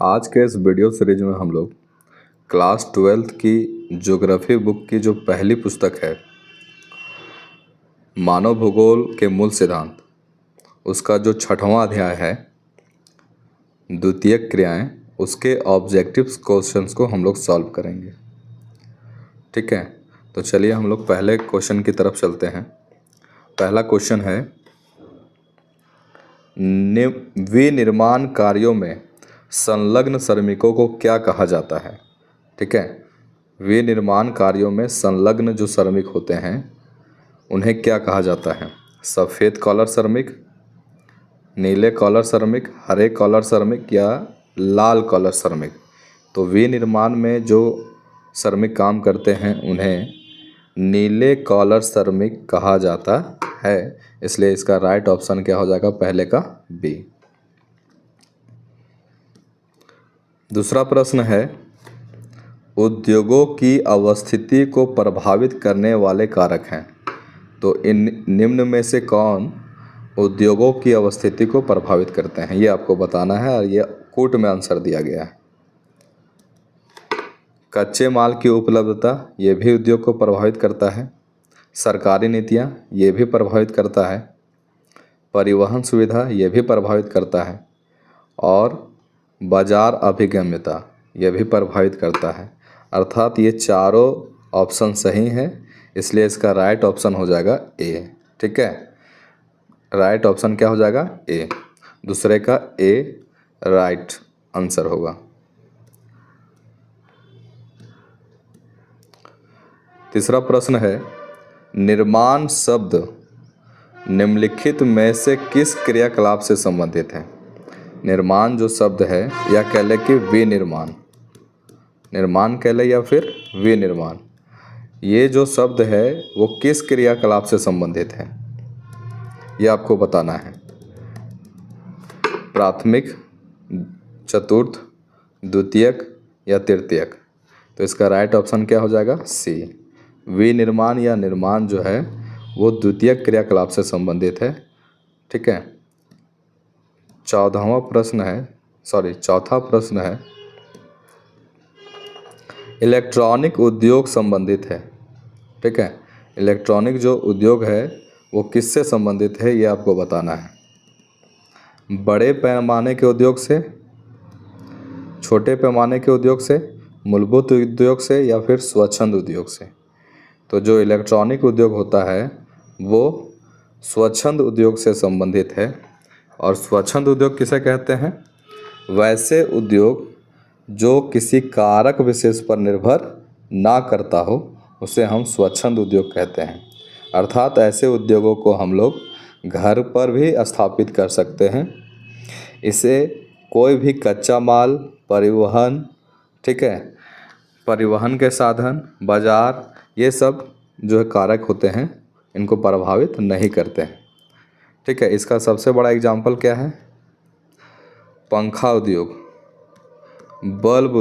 आज के इस वीडियो सीरीज में हम लोग क्लास 12th की ज्योग्राफी बुक की जो पहली पुस्तक है मानव भूगोल के मूल सिद्धांत, उसका जो 6वां अध्याय है द्वितीयक क्रियाएं, उसके ऑब्जेक्टिव्स क्वेश्चंस को हम लोग सॉल्व करेंगे। ठीक है, तो चलिए हम लोग पहले क्वेश्चन की तरफ चलते हैं। पहला क्वेश्चन है, विनिर्माण कार्यों में संलग्न श्रमिकों को क्या कहा जाता है। ठीक है, विनिर्माण कार्यों में संलग्न जो श्रमिक होते हैं उन्हें क्या कहा जाता है। सफ़ेद कॉलर श्रमिक, नीले कॉलर श्रमिक, हरे कॉलर श्रमिक या लाल कॉलर श्रमिक। तो विनिर्माण में जो श्रमिक काम करते हैं उन्हें नीले कॉलर श्रमिक कहा जाता है, इसलिए इसका राइट ऑप्शन क्या हो जाएगा, पहले का बी। दूसरा प्रश्न है, उद्योगों की अवस्थिति को प्रभावित करने वाले कारक हैं। तो इन निम्न में से कौन उद्योगों की अवस्थिति को प्रभावित करते हैं, ये आपको बताना है और ये कोट में आंसर दिया गया है। कच्चे माल की उपलब्धता, ये भी उद्योग को प्रभावित करता है। सरकारी नीतियाँ, ये भी प्रभावित करता है। परिवहन सुविधा, ये भी प्रभावित करता है। और बाजार अभिगम्यता, यह भी प्रभावित करता है। अर्थात ये चारों ऑप्शन सही हैं, इसलिए इसका राइट ऑप्शन हो जाएगा ए। ठीक है, राइट ऑप्शन क्या हो जाएगा, ए। दूसरे का ए राइट आंसर होगा। तीसरा प्रश्न है, निर्माण शब्द निम्नलिखित में से किस क्रियाकलाप से संबंधित है। निर्माण जो शब्द है, या कह ले कि विनिर्माण, निर्माण कह ले या फिर विनिर्माण, ये जो शब्द है वो किस क्रियाकलाप से संबंधित है, ये आपको बताना है। प्राथमिक, चतुर्थ, द्वितीयक या तृतीयक। तो इसका राइट ऑप्शन क्या हो जाएगा, सी। विनिर्माण या निर्माण जो है वो द्वितीयक क्रियाकलाप से संबंधित है। ठीक है, चौथा प्रश्न है, इलेक्ट्रॉनिक उद्योग संबंधित है। ठीक है, इलेक्ट्रॉनिक जो उद्योग है वो किससे संबंधित है, ये आपको बताना है। बड़े पैमाने के उद्योग से, छोटे पैमाने के उद्योग से, मूलभूत उद्योग से या फिर स्वच्छंद उद्योग से। तो जो इलेक्ट्रॉनिक उद्योग होता है वो स्वच्छंद उद्योग से संबंधित है। और स्वच्छंद उद्योग किसे कहते हैं, वैसे उद्योग जो किसी कारक विशेष पर निर्भर ना करता हो उसे हम स्वच्छंद उद्योग कहते हैं। अर्थात ऐसे उद्योगों को हम लोग घर पर भी स्थापित कर सकते हैं। इसे कोई भी कच्चा माल, परिवहन, ठीक है, परिवहन के साधन, बाजार, ये सब जो है कारक होते हैं इनको प्रभावित नहीं करते हैं। ठीक है, इसका सबसे बड़ा एग्जाम्पल क्या है, पंखा उद्योग, बल्ब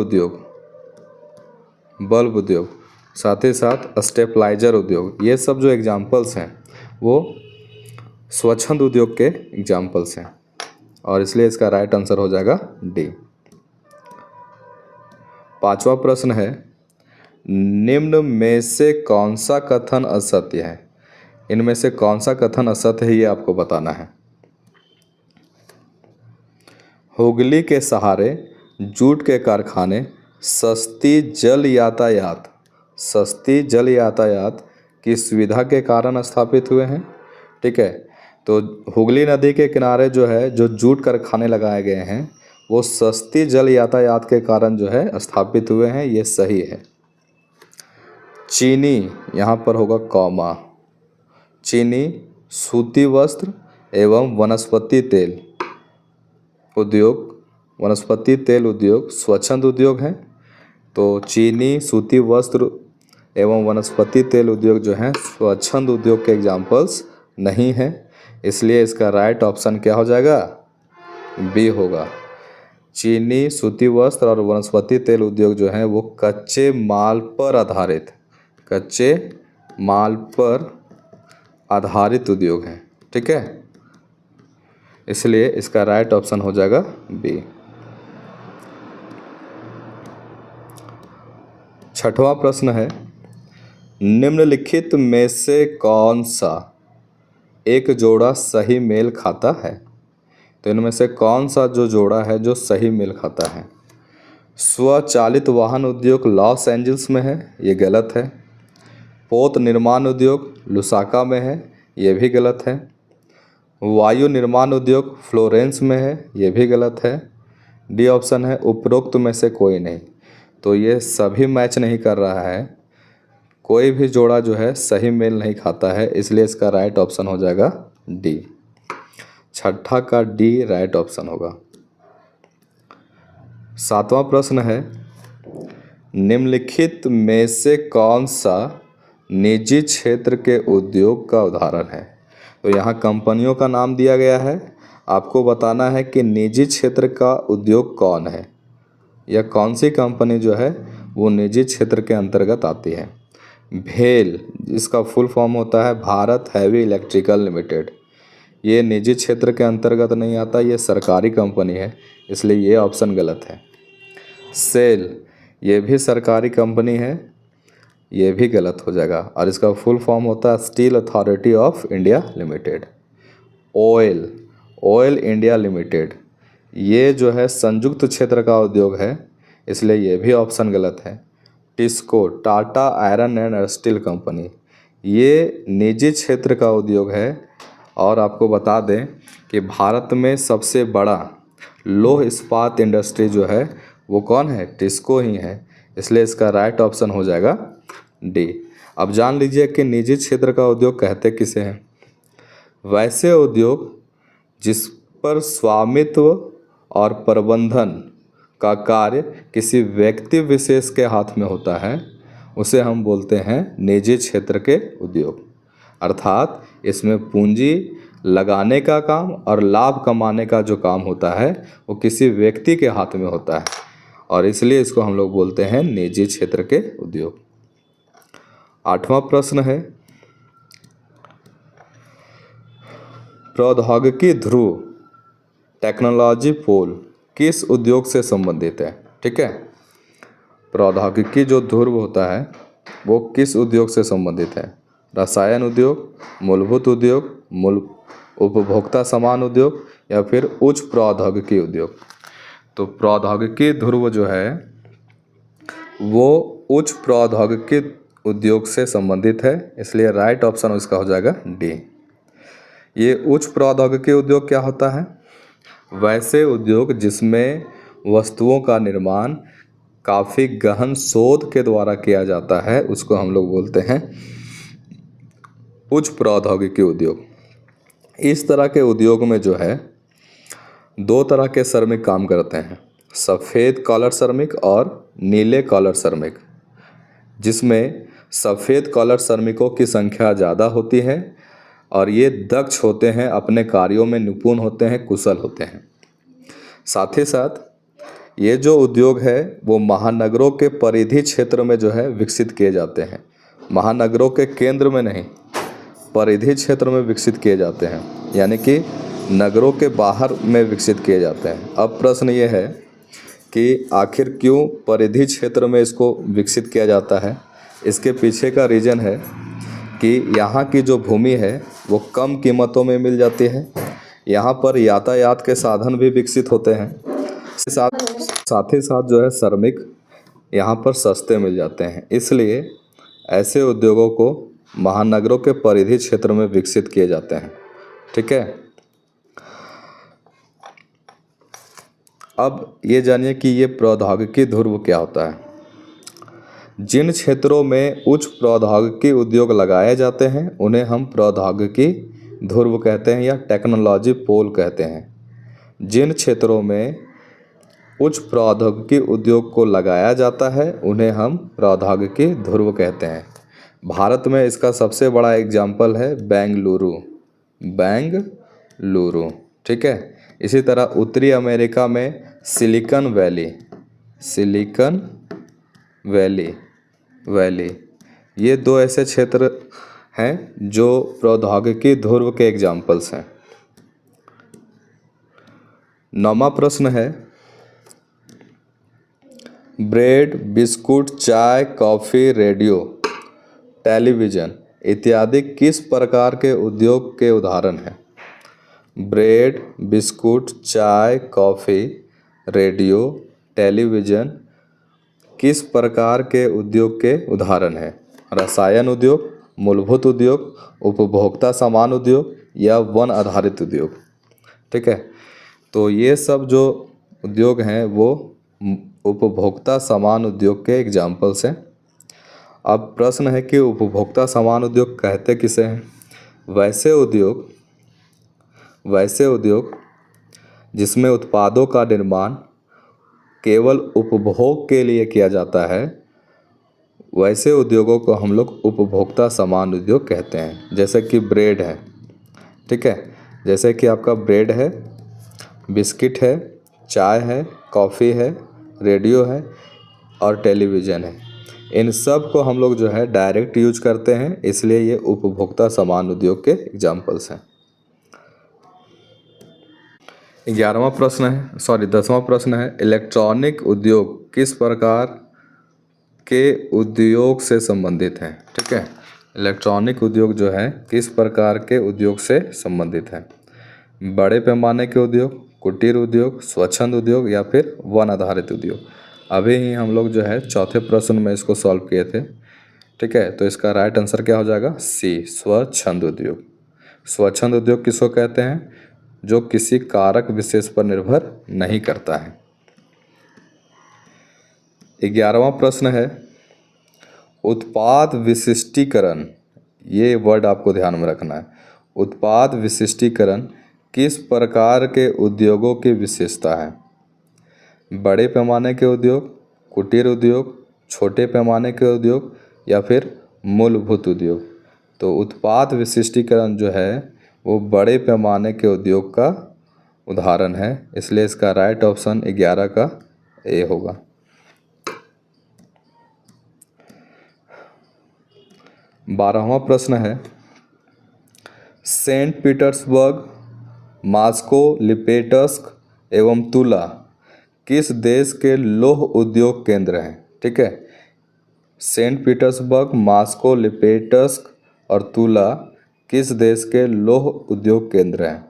उद्योग, साथ ही साथ स्टेपलाइजर उद्योग, ये सब जो एग्जाम्पल्स हैं वो स्वच्छंद उद्योग के एग्जाम्पल्स हैं और इसलिए इसका राइट आंसर हो जाएगा डी। पांचवा प्रश्न है, निम्न में से कौन सा कथन असत्य है। इनमें से कौन सा कथन असत्य है ये आपको बताना है। हुगली के सहारे जूट के कारखाने सस्ती जल यातायात की सुविधा के कारण स्थापित हुए हैं। ठीक है, तो हुगली नदी के किनारे जो है जो जूट कारखाने लगाए गए हैं वो सस्ती जल यातायात के कारण जो है स्थापित हुए हैं, ये सही है। चीनी, यहाँ पर होगा कॉमा, चीनी सूती वस्त्र एवं वनस्पति तेल उद्योग स्वच्छंद उद्योग हैं। तो चीनी, सूती वस्त्र एवं वनस्पति तेल उद्योग जो हैं स्वच्छंद उद्योग के एग्जाम्पल्स नहीं हैं, इसलिए इसका राइट ऑप्शन क्या हो जाएगा, बी होगा। चीनी, सूती वस्त्र और वनस्पति तेल उद्योग जो हैं वो कच्चे माल पर आधारित उद्योग हैं। ठीक है, इसलिए इसका राइट ऑप्शन हो जाएगा बी। छठवां प्रश्न है, निम्नलिखित में से कौन सा एक जोड़ा सही मेल खाता है? तो इनमें से कौन सा जो जोड़ा है जो सही मेल खाता है? स्वचालित वाहन उद्योग लॉस एंजल्स में है, ये गलत है। पोत निर्माण उद्योग लुसाका में है, ये भी गलत है। वायु निर्माण उद्योग फ्लोरेंस में है, ये भी गलत है। डी ऑप्शन है उपरोक्त में से कोई नहीं। तो ये सभी मैच नहीं कर रहा है, कोई भी जोड़ा जो है सही मेल नहीं खाता है, इसलिए इसका राइट ऑप्शन हो जाएगा डी। छठा का डी राइट ऑप्शन होगा। सातवां प्रश्न है, निम्नलिखित में से कौन सा निजी क्षेत्र के उद्योग का उदाहरण है? तो यहाँ कंपनियों का नाम दिया गया है, आपको बताना है कि निजी क्षेत्र का उद्योग कौन है या कौन सी कंपनी जो है वो निजी क्षेत्र के अंतर्गत आती है। भेल, इसका फुल फॉर्म होता है भारत हैवी इलेक्ट्रिकल लिमिटेड, ये निजी क्षेत्र के अंतर्गत नहीं आता, ये सरकारी कंपनी है, इसलिए ये ऑप्शन गलत है। सेल, ये भी सरकारी कंपनी है, ये भी गलत हो जाएगा, और इसका फुल फॉर्म होता है steel authority of India limited. Oil, oil India limited, ये जो है संयुक्त क्षेत्र का उद्योग है, इसलिए ये भी ऑप्शन गलत है। TISCO, Tata iron and steel company, ये निजी क्षेत्र का उद्योग है, और आपको बता दें कि भारत में सबसे बड़ा लौह इस्पात इंडस्ट्री जो है वो कौन है? टिस्को ही है, इसलिए इसका राइट ऑप्शन हो जाएगा डी। अब जान लीजिए कि निजी क्षेत्र का उद्योग कहते किसे हैं। वैसे उद्योग जिस पर स्वामित्व और प्रबंधन का कार्य किसी व्यक्ति विशेष के हाथ में होता है, उसे हम बोलते हैं निजी क्षेत्र के उद्योग। अर्थात इसमें पूंजी लगाने का काम और लाभ कमाने का जो काम होता है वो किसी व्यक्ति के हाथ में होता है, और इसलिए इसको हम लोग बोलते हैं निजी क्षेत्र के उद्योग। आठवां प्रश्न है, प्रौद्योगिकी ध्रुव टेक्नोलॉजी पोल किस उद्योग से संबंधित है? ठीक है, प्रौद्योगिकी जो ध्रुव होता है वो किस उद्योग से संबंधित है? रसायन उद्योग, मूलभूत उद्योग, उपभोक्ता सामान उद्योग या फिर उच्च प्रौद्योगिकी उद्योग? तो प्रौद्योगिकी ध्रुव जो है वो उच्च प्रौद्योगिकी उद्योग से संबंधित है, इसलिए राइट ऑप्शन इसका हो जाएगा डी। ये उच्च प्रौद्योगिकी उद्योग क्या होता है? वैसे उद्योग जिसमें वस्तुओं का निर्माण काफ़ी गहन शोध के द्वारा किया जाता है, उसको हम लोग बोलते हैं उच्च प्रौद्योगिकी उद्योग। इस तरह के उद्योग में जो है दो तरह के श्रमिक काम करते हैं, सफ़ेद कॉलर श्रमिक और नीले कॉलर श्रमिक, जिसमें सफ़ेद कॉलर श्रमिकों की संख्या ज़्यादा होती है और ये दक्ष होते हैं, अपने कार्यों में निपुण होते हैं, कुशल होते हैं। साथ ही साथ ये जो उद्योग है वो महानगरों के परिधि क्षेत्र में जो है विकसित किए जाते हैं, महानगरों के केंद्र में नहीं, परिधि क्षेत्र में विकसित किए जाते हैं, यानी कि नगरों के बाहर में विकसित किए जाते हैं। अब प्रश्न ये है कि आखिर क्यों परिधि क्षेत्र में इसको विकसित किया जाता है? इसके पीछे का रीज़न है कि यहाँ की जो भूमि है वो कम कीमतों में मिल जाती है, यहाँ पर यातायात के साधन भी विकसित होते हैं, साथ ही साथ जो है श्रमिक यहाँ पर सस्ते मिल जाते हैं, इसलिए ऐसे उद्योगों को महानगरों के परिधि क्षेत्र में विकसित किए जाते हैं। ठीक है, अब ये जानिए कि ये प्रौद्योगिकी ध्रुव क्या होता है। जिन क्षेत्रों में उच्च प्रौद्योगिकी उद्योग लगाए जाते हैं उन्हें हम प्रौद्योगिकी ध्रुव कहते हैं या टेक्नोलॉजी पोल कहते हैं। जिन क्षेत्रों में उच्च प्रौद्योगिकी उद्योग को लगाया जाता है उन्हें हम प्रौद्योगिकी ध्रुव कहते हैं। भारत में इसका सबसे बड़ा एग्जाम्पल है बेंगलुरु। ठीक है, इसी तरह उत्तरी अमेरिका में सिलिकॉन वैली, ये दो ऐसे क्षेत्र हैं जो प्रौद्योगिकी ध्रुव के एग्जाम्पल्स हैं। 9वां प्रश्न है, ब्रेड, बिस्कुट, चाय, कॉफ़ी, रेडियो, टेलीविज़न इत्यादि किस प्रकार के उद्योग के उदाहरण हैं? ब्रेड, बिस्कुट, चाय, कॉफ़ी, रेडियो, टेलीविज़न किस प्रकार के उद्योग के उदाहरण हैं? रसायन उद्योग, मूलभूत उद्योग, उपभोक्ता सामान उद्योग या वन आधारित उद्योग। ठीक है, तो ये सब जो उद्योग हैं वो उपभोक्ता सामान उद्योग के एग्जाम्पल्स हैं। अब प्रश्न है कि उपभोक्ता सामान उद्योग कहते किसे हैं? वैसे उद्योग जिसमें उत्पादों का निर्माण केवल उपभोग के लिए किया जाता है, वैसे उद्योगों को हम लोग उपभोक्ता सामान उद्योग कहते हैं। जैसे कि ब्रेड है, ठीक है, जैसे कि आपका ब्रेड है, बिस्किट है, चाय है, कॉफ़ी है, रेडियो है और टेलीविज़न है। इन सब को हम लोग जो है डायरेक्ट यूज करते हैं, इसलिए ये उपभोक्ता सामान उद्योग के एग्जाम्पल्स हैं। 10वां प्रश्न है इलेक्ट्रॉनिक उद्योग किस प्रकार के उद्योग से संबंधित है? ठीक है, इलेक्ट्रॉनिक उद्योग जो है किस प्रकार के उद्योग से संबंधित है? बड़े पैमाने के उद्योग, कुटीर उद्योग, स्वच्छंद उद्योग या फिर वन आधारित उद्योग। अभी ही हम लोग जो है चौथे प्रश्न में इसको सॉल्व किए थे। ठीक है, तो इसका राइट आंसर क्या हो जाएगा? सी, स्वच्छंद उद्योग। स्वच्छंद उद्योग किसको कहते हैं? जो किसी कारक विशेष पर निर्भर नहीं करता है। 11वां प्रश्न है उत्पाद विशिष्टीकरण। ये वर्ड आपको ध्यान में रखना है। उत्पाद विशिष्टीकरण किस प्रकार के उद्योगों की विशेषता है? बड़े पैमाने के उद्योग, कुटीर उद्योग, छोटे पैमाने के उद्योग या फिर मूलभूत उद्योग। तो उत्पाद विशिष्टीकरण जो है वो बड़े पैमाने के उद्योग का उदाहरण है, इसलिए इसका राइट ऑप्शन 11 का ए होगा। 12वां प्रश्न है सेंट पीटर्सबर्ग, मॉस्को, लिपेटस्क एवं तुला किस देश के लौह उद्योग केंद्र हैं? ठीक है, सेंट पीटर्सबर्ग, मॉस्को, लिपेटस्क और तुला किस देश के लौह उद्योग केंद्र हैं?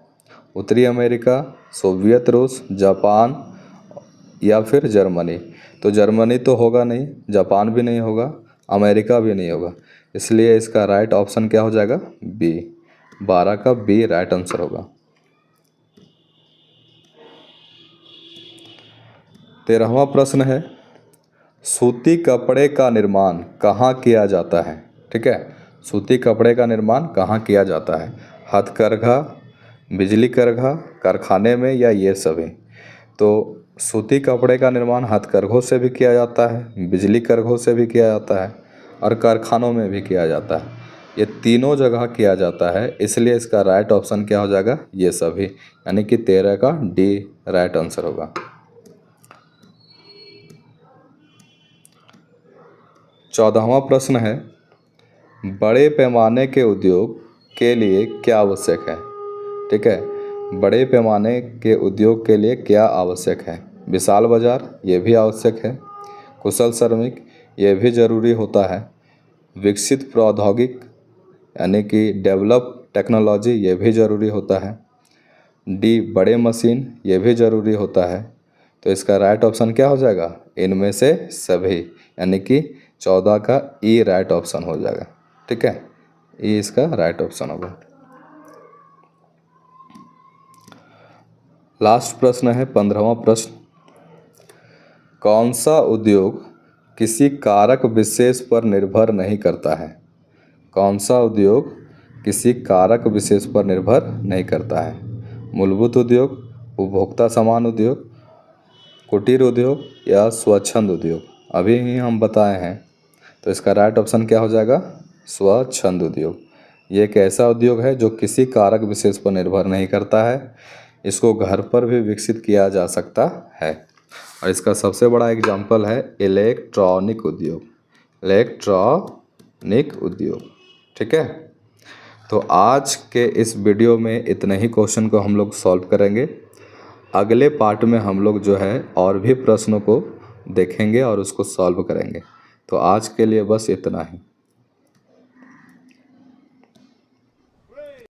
उत्तरी अमेरिका, सोवियत रूस, जापान या फिर जर्मनी। तो जर्मनी तो होगा नहीं, जापान भी नहीं होगा, अमेरिका भी नहीं होगा, इसलिए इसका राइट ऑप्शन क्या हो जाएगा? बी। 12 का बी राइट आंसर होगा। 13वां प्रश्न है सूती कपड़े का निर्माण कहाँ किया जाता है? ठीक है, सूती कपड़े का निर्माण कहाँ किया जाता है? हथकरघा, बिजली करघा, कारखाने में या ये सभी? तो सूती कपड़े का निर्माण हथकरघों से भी किया जाता है, बिजली करघों से भी किया जाता है और कारखानों में भी किया जाता है। ये तीनों जगह किया जाता है, इसलिए इसका राइट ऑप्शन क्या हो जाएगा? ये सभी, यानी कि 13 का डी राइट आंसर होगा। 14वां प्रश्न है बड़े पैमाने के उद्योग के लिए क्या आवश्यक है? ठीक है, बड़े पैमाने के उद्योग के लिए क्या आवश्यक है? विशाल बाजार, ये भी आवश्यक है। कुशल श्रमिक, ये भी ज़रूरी होता है। विकसित प्रौद्योगिक यानी कि डेवलप टेक्नोलॉजी, ये भी ज़रूरी होता है। डी बड़े मशीन, ये भी ज़रूरी होता है। तो इसका राइट ऑप्शन क्या हो जाएगा? इनमें से सभी, यानी कि 14 का ई राइट ऑप्शन हो जाएगा। ठीक है, ई इसका राइट ऑप्शन होगा। लास्ट प्रश्न है 15वां प्रश्न कौन सा उद्योग किसी कारक विशेष पर निर्भर नहीं करता है? कौन सा उद्योग किसी कारक विशेष पर निर्भर नहीं करता है? मूलभूत उद्योग, उपभोक्ता सामान उद्योग, कुटीर उद्योग या स्वच्छंद उद्योग? अभी ही हम बताए हैं, तो इसका राइट ऑप्शन क्या हो जाएगा? स्वच्छंद उद्योग। ये एक ऐसा उद्योग है जो किसी कारक विशेष पर निर्भर नहीं करता है। इसको घर पर भी विकसित किया जा सकता है और इसका सबसे बड़ा एग्जाम्पल है इलेक्ट्रॉनिक उद्योग। इलेक्ट्रॉनिक उद्योग, ठीक है। तो आज के इस वीडियो में इतने ही क्वेश्चन को हम लोग सॉल्व करेंगे। अगले पार्ट में हम लोग जो है और भी प्रश्नों को देखेंगे और उसको सॉल्व करेंगे। तो आज के लिए बस इतना ही।